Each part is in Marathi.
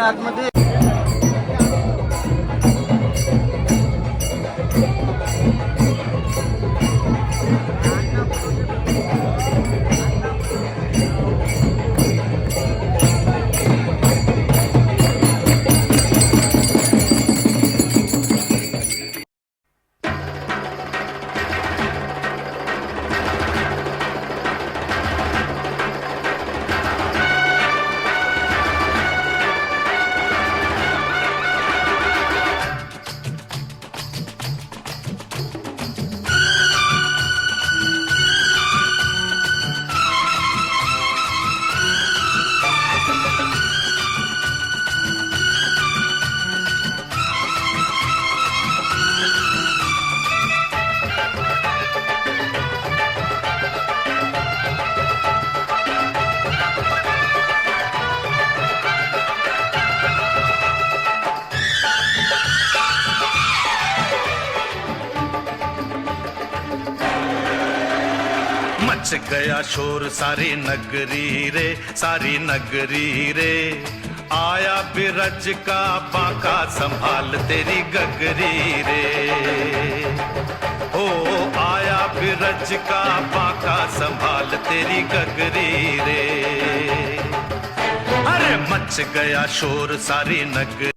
आतमध्ये मच गया शोर सारी नगरी रे, सारी नगरी रे। आया बिरज का बांका संभाल तेरी गगरी रे। ओ आया बिरज का बांका संभाल तेरी गगरी रे। अरे मच गया शोर सारी नगरी।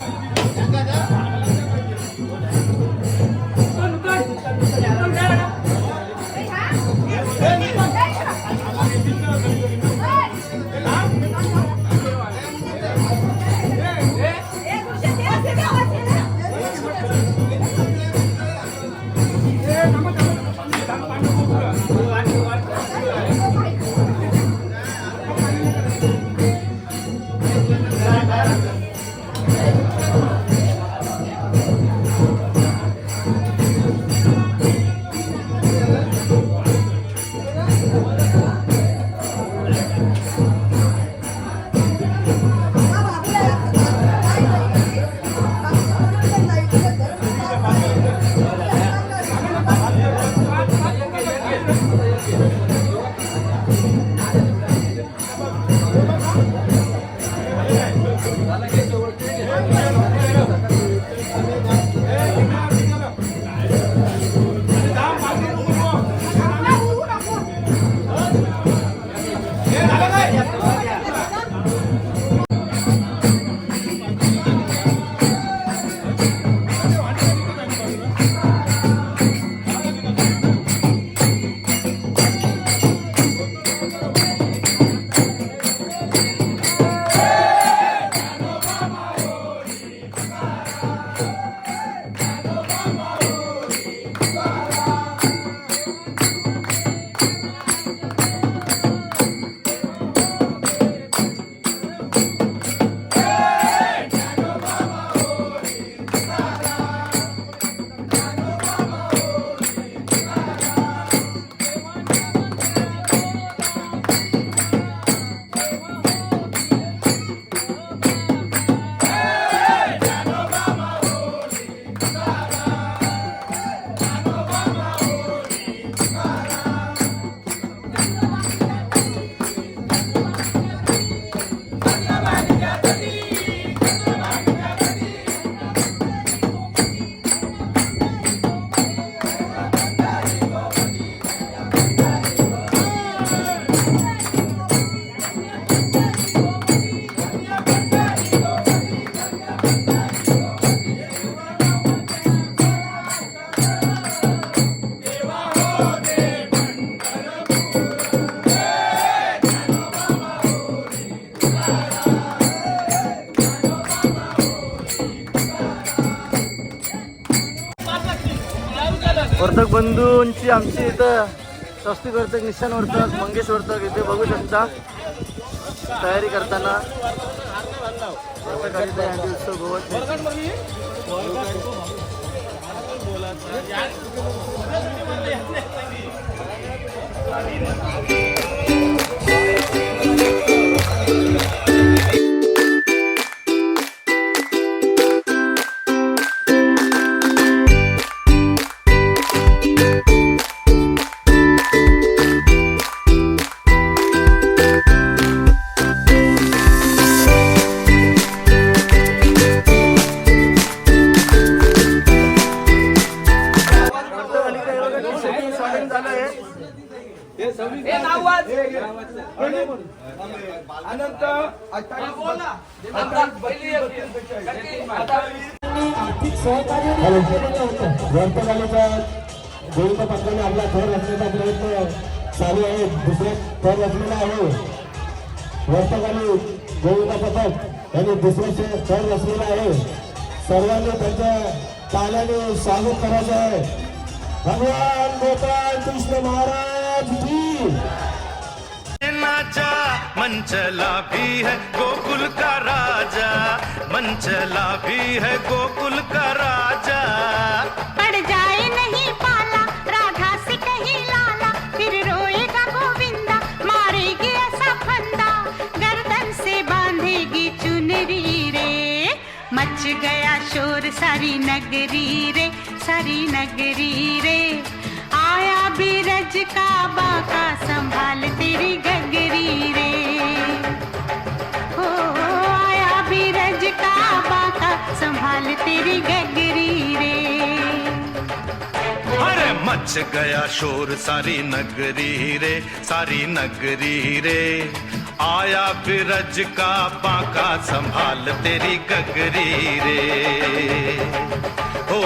वर्तक बंधूंची आमची इथं स्वस्तिक वर्तक निशाण वर्तक मंगेश वर्तक इथे बघू शकता तयारी करताना गोविंद पाटलांनी आपला थर रचण्याचा प्रयत्न चालू आहे. दुसरा थर रचलेला आहे. वर्तकाली गोविंद पथक यांनी दुसरे थर रचलेला आहे. सर्वांनी त्यांच्या ताल्याने स्वागत करायचं आहे. भगवान गोपाल कृष्ण महाराज की नाचा मंचला भी है गोकुल का राजा, मंचला भी है गोकुल का राजा। पड़ जाए नहीं पाला राधा से कहीं लाला, फिर रोएगा गोविंदा मारेगी ऐसा फंदा, गर्दन से बांधेगी चुनरी रे। मच गया शोर सारी नगरी रे, सारी नगरी रे। आया बिरज का बाका संभाल तेरी गगरी रे। हो आया बिरज संभाल तेरी गगरी रे। अरे मच गया शोर सारी नगरी रे, सारी नगरी रे। आया बिरज का बांका संभाल तेरी गगरी रे। ओ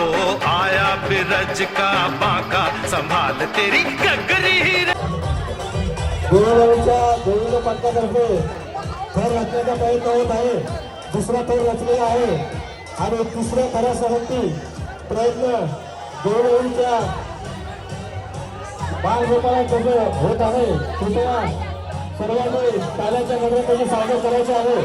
आया बिरज का बांका संभाल तेरी गगरी रे। गोविंदाच्या गोविंद पंथातर्फे थर रचण्याचा प्रयत्न होत आहे. दुसरा थर रचलेला आहे आणि तिसऱ्या थरासाठी प्रयत्न गोविंदाच्या बालगोपाळांतर्फे होत आहे. कृपया सर्वांनी ताल्याच्या गजरात त्याचे स्वागत करायचे आहे.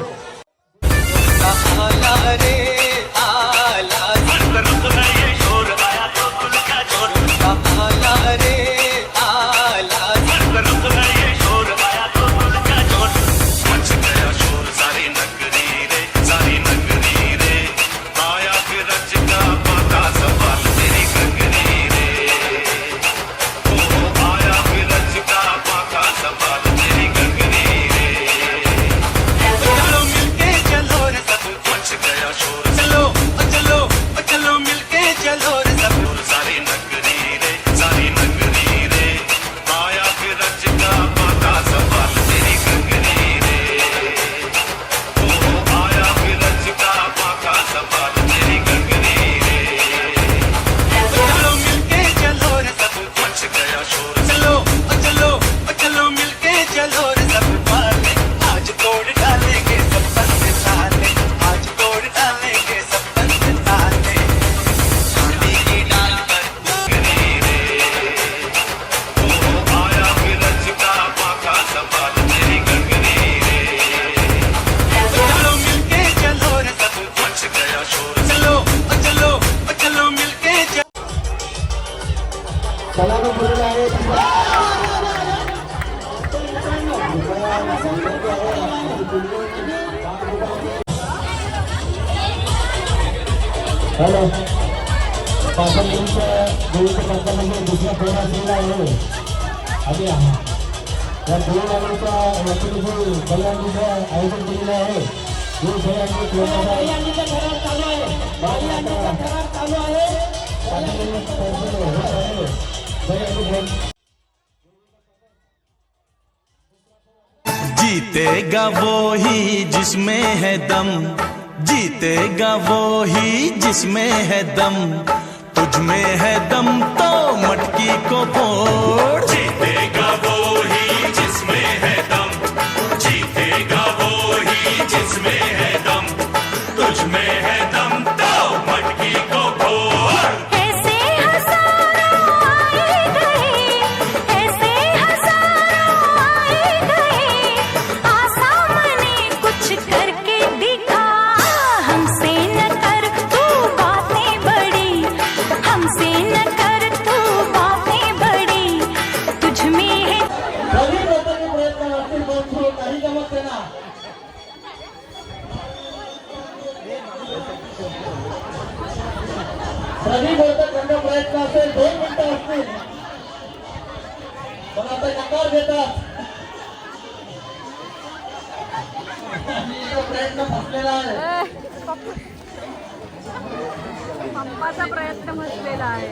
हॅलो पाठवणीच्या गोविंद पंथामध्ये दुसरा फेरा असलेला आहे. आणि या दोन आठवड्याच्या वतीने कल्याणीचं आयोजन केलेलं आहे. दोन फेऱ्यांनी चालू आहे. जीतेगा वो ही जिसमें है दम, जीतेगा वो ही जिसमें है दम। तुझ में है दम तो मटकी को फोड़। जीतेगा वो ही जिसमें है दम, जीतेगा वो ही जिसमें है दम। तुझ में है दम तो मटकी को फोड़। ऐसे हजारों आए गए, ऐसे हजारों आए गए, आसामने कुछ करके दिखा। हमसे न कर तू बातें बड़ी, हमसे न कर तू बातें बड़ी, तुझ में है। काही लोकांनी प्रयत्न असतील परंतु काही जमत नाही. प्रदीप खंड प्रयत्न असेल 2 मिनिटं असतील पण आता नकार देतात. प्रयत्न फसलेला आहे. पप्पाचा प्रयत्न म्हटलेला आहे.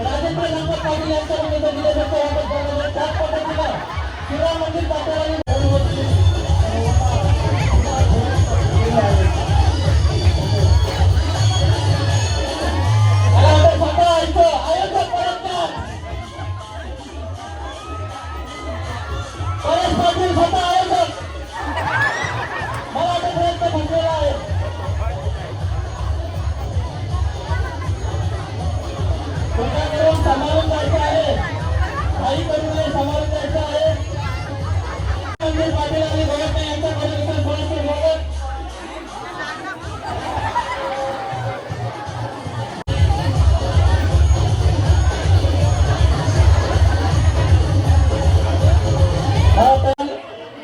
राजेंद्र गणपत पाटील यांच्याकडून इथं दिल्यासारखं वाटप करण्यात आलं. त्याच पद्धतीनं शिवा मंदिर पातळीवर समारोह द्यायचा आहे. काही करून समारोह द्यायचा आहे. मंदिर पाटील आणि गोरखनाथ यांच्याकडून थोडंसं बोलत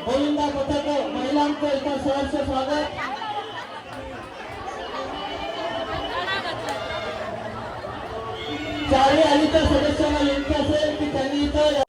गोविंदा पथक महिलांचं इथं सहर्ष स्वागत. चारही आलीच्या सदस्यांना विनंती असेल की त्यांनी इथं